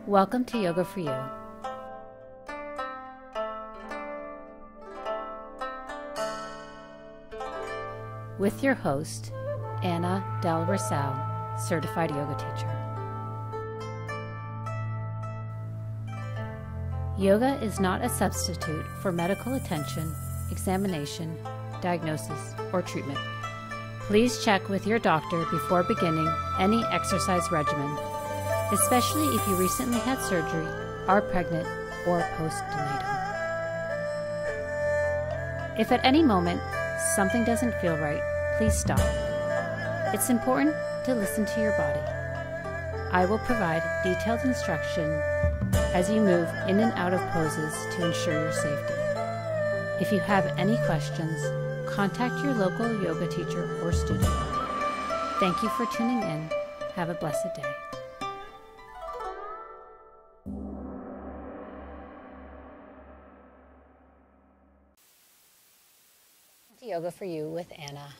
Welcome to Yoga for You. With your host, Anna Del Rosal, certified yoga teacher. Yoga is not a substitute for medical attention, examination, diagnosis, or treatment. Please check with your doctor before beginning any exercise regimen, especially if you recently had surgery, are pregnant, or postnatal. If at any moment something doesn't feel right, please stop. It's important to listen to your body. I will provide detailed instruction as you move in and out of poses to ensure your safety. If you have any questions, contact your local yoga teacher or studio. Thank you for tuning in. Have a blessed day. Yoga for You with Anna.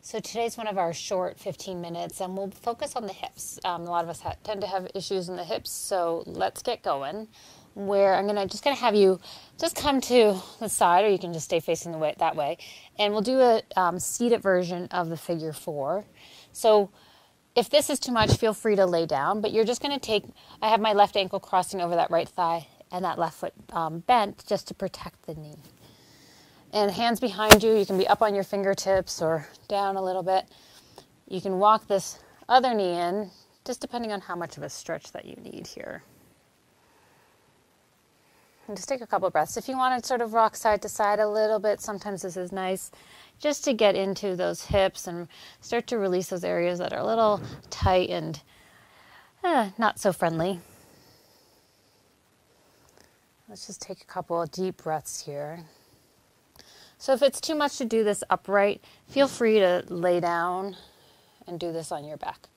So today's one of our short 15 minutes, and we'll focus on the hips. A lot of us tend to have issues in the hips, so let's get going. Where I'm just gonna have you just come to the side, or you can just stay facing that way, and we'll do a seated version of the figure 4. So if this is too much, feel free to lay down, but you're just gonna I have my left ankle crossing over that right thigh and that left foot bent just to protect the knee. And hands behind you, you can be up on your fingertips or down a little bit. You can walk this other knee in, just depending on how much of a stretch that you need here. And just take a couple of breaths. If you want to sort of rock side to side a little bit, sometimes this is nice just to get into those hips and start to release those areas that are a little tight and not so friendly. Let's just take a couple of deep breaths here. So if it's too much to do this upright, feel free to lay down and do this on your back.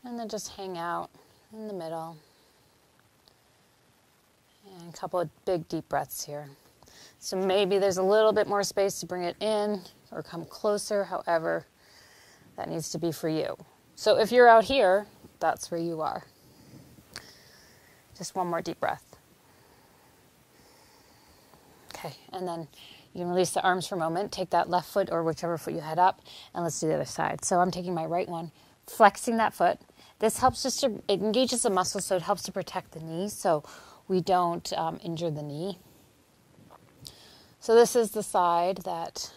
And then just hang out in the middle. And a couple of big deep breaths here. So maybe there's a little bit more space to bring it in or come closer, however that needs to be for you. So if you're out here, that's where you are. Just one more deep breath. Okay, and then you can release the arms for a moment, take that left foot or whichever foot you had up, and let's do the other side. So I'm taking my right one, flexing that foot. This helps it engages the muscles, so it helps to protect the knee so we don't injure the knee. So this is the side that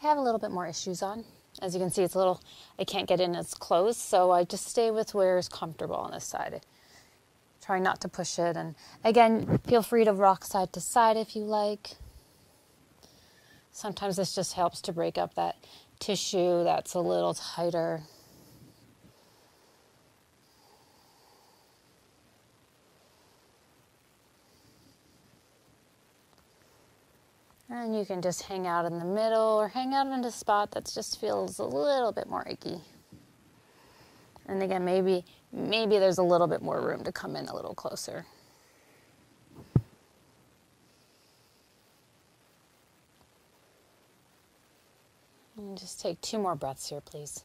I have a little bit more issues on. As you can see, I can't get in as close, so I just stay with where is comfortable on this side. Try not to push it, and again, feel free to rock side to side if you like. Sometimes this just helps to break up that tissue that's a little tighter. And you can just hang out in the middle or hang out in a spot that just feels a little bit more achy. And again, maybe there's a little bit more room to come in a little closer. And just take 2 more breaths here, please.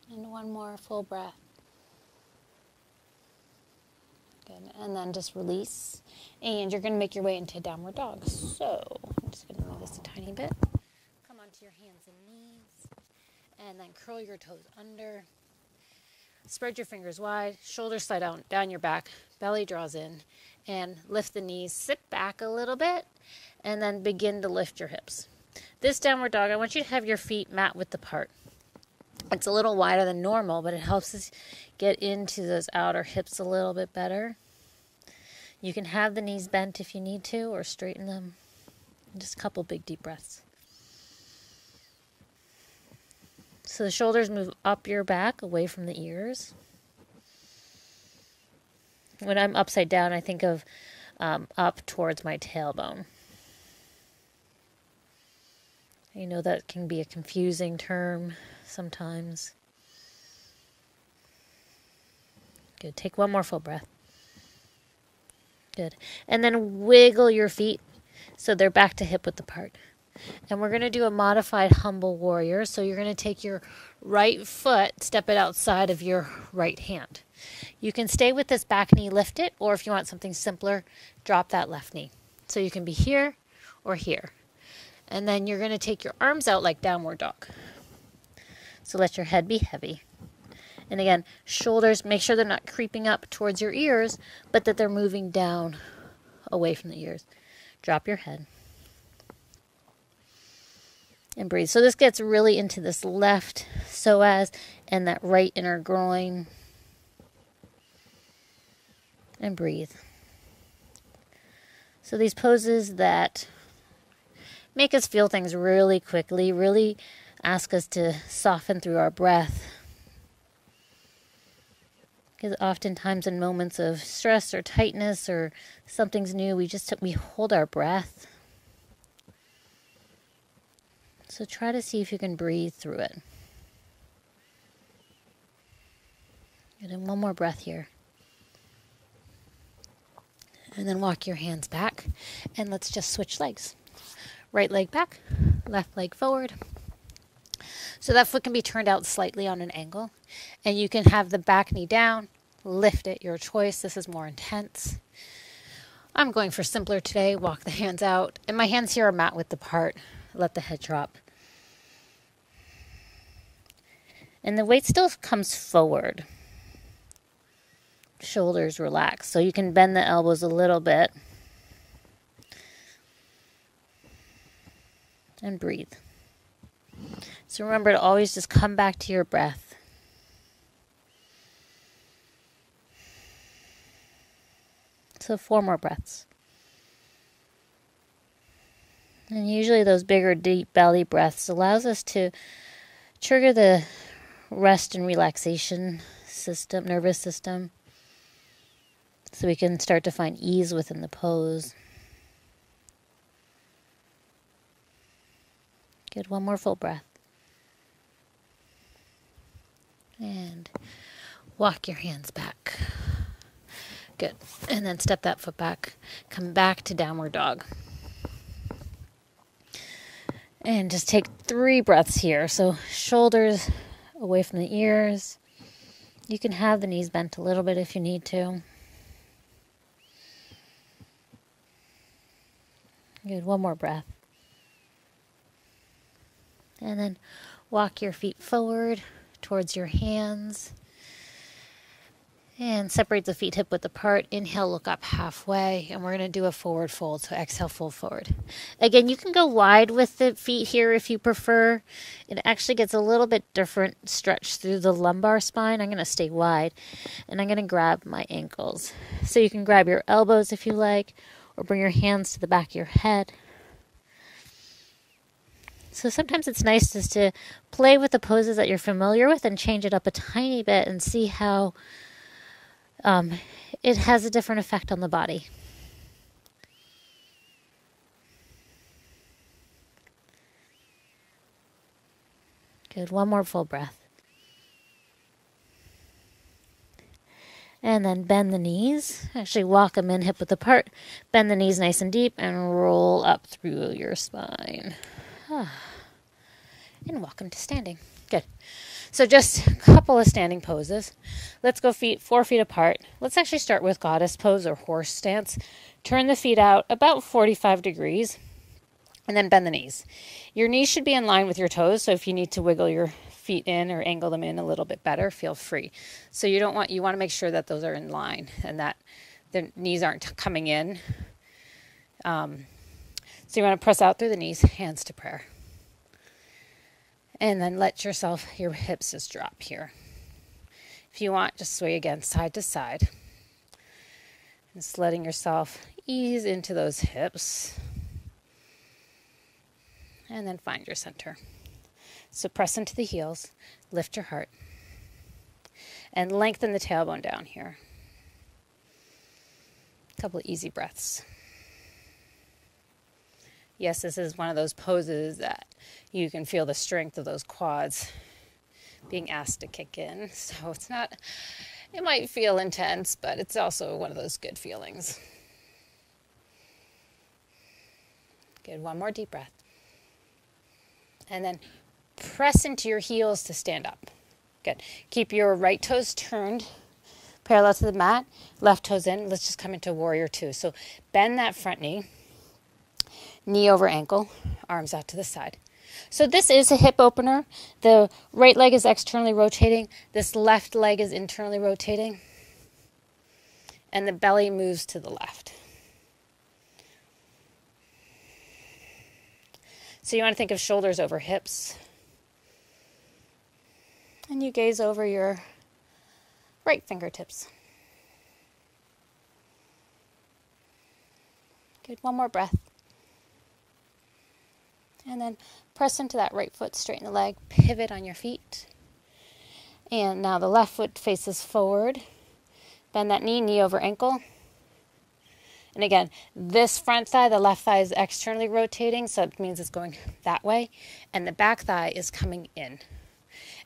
And one more full breath. Good. And then just release. And you're going to make your way into downward dog. So I'm just going to move this a tiny bit. Come onto your hands and knees. And then curl your toes under. Spread your fingers wide. Shoulders slide down your back. Belly draws in. And lift the knees. Sit back a little bit. And then begin to lift your hips. This downward dog, I want you to have your feet mat width apart. It's a little wider than normal, but it helps us get into those outer hips a little bit better. You can have the knees bent if you need to, or straighten them. Just a couple big deep breaths. So the shoulders move up your back, away from the ears. When I'm upside down, I think of up towards my tailbone. I know that can be a confusing term sometimes. Good. Take one more full breath. Good. And then wiggle your feet so they're back to hip width apart. And we're going to do a modified humble warrior. So you're going to take your right foot, step it outside of your right hand. You can stay with this back knee, lift it, or if you want something simpler, drop that left knee. So you can be here or here. And then you're going to take your arms out like downward dog. So let your head be heavy. And again, shoulders, make sure they're not creeping up towards your ears, but that they're moving down away from the ears. Drop your head. And breathe. So this gets really into this left psoas and that right inner groin. And breathe. So these poses that make us feel things really quickly, really ask us to soften through our breath. Because oftentimes in moments of stress or tightness or something's new, we hold our breath. So try to see if you can breathe through it. Good, and one more breath here. And then walk your hands back. And let's just switch legs. Right leg back, left leg forward. So that foot can be turned out slightly on an angle. And you can have the back knee down, lift it, your choice. This is more intense. I'm going for simpler today. Walk the hands out. And my hands here are mat width apart. Let the head drop. And the weight still comes forward. Shoulders relax. So you can bend the elbows a little bit. And breathe. So remember to always just come back to your breath. So 4 more breaths. And usually those bigger, deep belly breaths allows us to trigger the rest and relaxation system, nervous system. So we can start to find ease within the pose. Good, one more full breath. And walk your hands back. Good. And then step that foot back. Come back to downward dog. And just take 3 breaths here. So shoulders away from the ears. You can have the knees bent a little bit if you need to. Good. One more breath. And then walk your feet forward towards your hands. And separate the feet hip width apart. Inhale, look up halfway. And we're going to do a forward fold. So exhale, fold forward. Again, you can go wide with the feet here if you prefer. It actually gets a little bit different stretch through the lumbar spine. I'm going to stay wide. And I'm going to grab my ankles. So you can grab your elbows if you like. Or bring your hands to the back of your head. So sometimes it's nice just to play with the poses that you're familiar with and change it up a tiny bit and see how it has a different effect on the body. Good. One more full breath. And then bend the knees. Actually walk them in hip width apart. Bend the knees nice and deep and roll up through your spine. And walk them to standing. Good. So just a couple of standing poses. Let's go 4 feet apart. Let's actually start with goddess pose or horse stance. Turn the feet out about 45 degrees and then bend the knees. Your knees should be in line with your toes, so if you need to wiggle your feet in or angle them in a little bit better, feel free. So you want to make sure that those are in line and that the knees aren't coming in. So you want to press out through the knees, hands to prayer. And then let your hips just drop here. If you want, just sway again side to side. Just letting yourself ease into those hips. And then find your center. So press into the heels, lift your heart, and lengthen the tailbone down here. A couple of easy breaths. Yes, this is one of those poses that you can feel the strength of those quads being asked to kick in. So it might feel intense, but it's also one of those good feelings. Good, one more deep breath. And then press into your heels to stand up. Good. Keep your right toes turned parallel to the mat, left toes in. Let's just come into warrior two. So bend that front knee, knee over ankle, arms out to the side. So this is a hip opener. The right leg is externally rotating. This left leg is internally rotating. And the belly moves to the left. So you want to think of shoulders over hips. And you gaze over your right fingertips. Good, one more breath. And then press into that right foot, straighten the leg, pivot on your feet. And now the left foot faces forward. Bend that knee, knee over ankle. And again, this front thigh, the left thigh is externally rotating, so it means it's going that way. And the back thigh is coming in.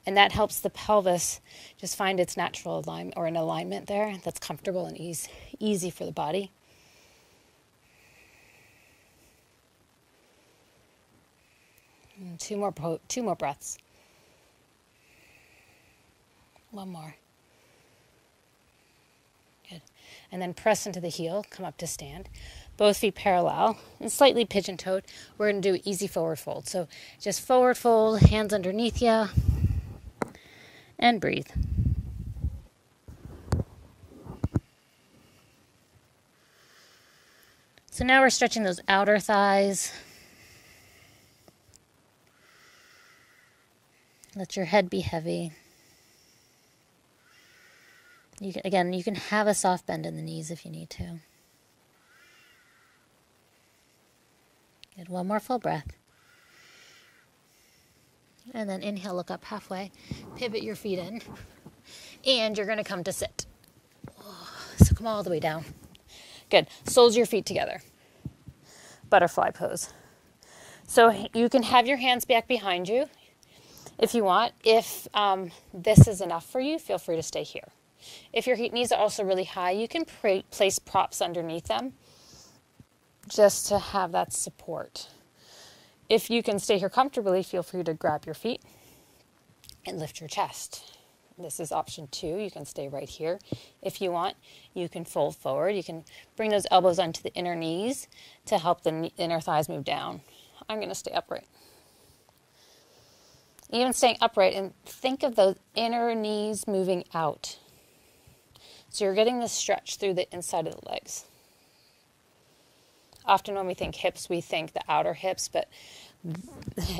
And that helps the pelvis just find its natural alignment, or an alignment there that's comfortable and easy for the body. And two more breaths. One more. Good. And then press into the heel, come up to stand. Both feet parallel and slightly pigeon-toed. We're going to do easy forward fold. So just forward fold, hands underneath you, and breathe. So now we're stretching those outer thighs. Let your head be heavy. You can have a soft bend in the knees if you need to. Good, one more full breath. And then inhale, look up halfway. Pivot your feet in. And you're going to come to sit. So come all the way down. Good. Soles of your feet together. Butterfly pose. So you can have your hands back behind you if you want. If this is enough for you, feel free to stay here. If your knees are also really high, you can place props underneath them just to have that support. If you can stay here comfortably, feel free to grab your feet and lift your chest. This is option 2. You can stay right here. If you want, you can fold forward. You can bring those elbows onto the inner knees to help the inner thighs move down. I'm going to stay upright. Even staying upright, and think of those inner knees moving out. So you're getting this stretch through the inside of the legs. Often when we think hips, we think the outer hips, but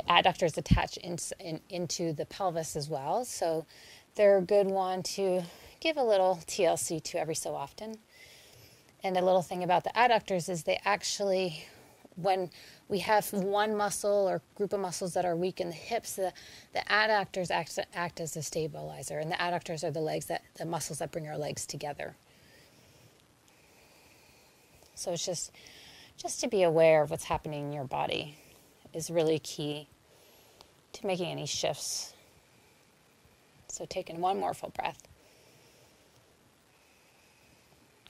adductors attach into the pelvis as well. So they're a good one to give a little TLC to every so often. And a little thing about the adductors is they actually, when we have one muscle or group of muscles that are weak in the hips, the adductors act as a stabilizer. And the adductors are the muscles that bring our legs together. So it's just to be aware of what's happening in your body is really key to making any shifts. So taking one more full breath.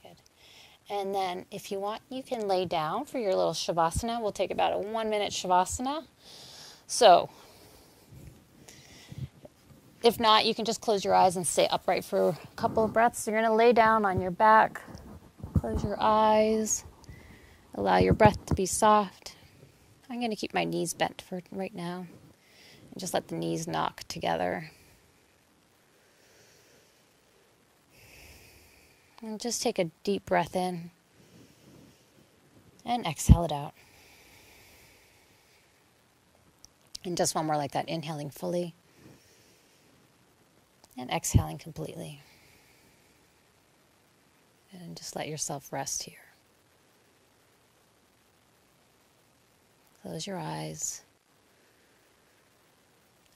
Good. And then if you want, you can lay down for your little shavasana. We'll take about a 1-minute shavasana. So if not, you can just close your eyes and stay upright for a couple of breaths. So you're going to lay down on your back, close your eyes. Allow your breath to be soft. I'm going to keep my knees bent for right now. And just let the knees knock together. And just take a deep breath in. And exhale it out. And just one more like that. Inhaling fully. And exhaling completely. And just let yourself rest here. Close your eyes.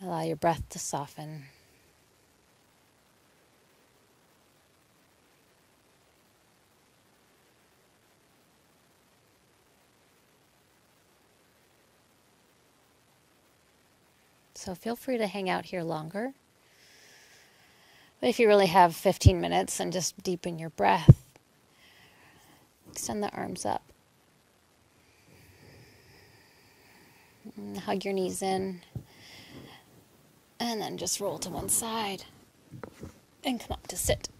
Allow your breath to soften. So feel free to hang out here longer. But if you really have 15 minutes, and just deepen your breath. Extend the arms up. Hug your knees in, And then just roll to one side and come up to sit.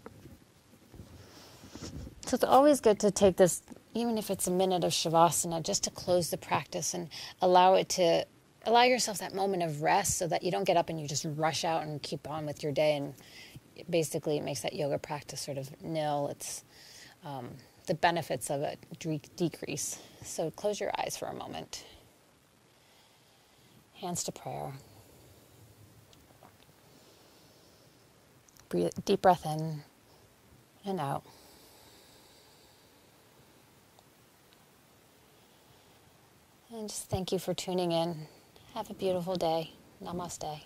So it's always good to take this, even if it's a minute of Shavasana, just to close the practice and allow yourself that moment of rest so that you don't get up and you just rush out and keep on with your day. And basically it makes that yoga practice sort of nil. It's the benefits of it decrease. So close your eyes for a moment. Hands to prayer. Breathe, deep breath in and out. And just thank you for tuning in. Have a beautiful day. Namaste.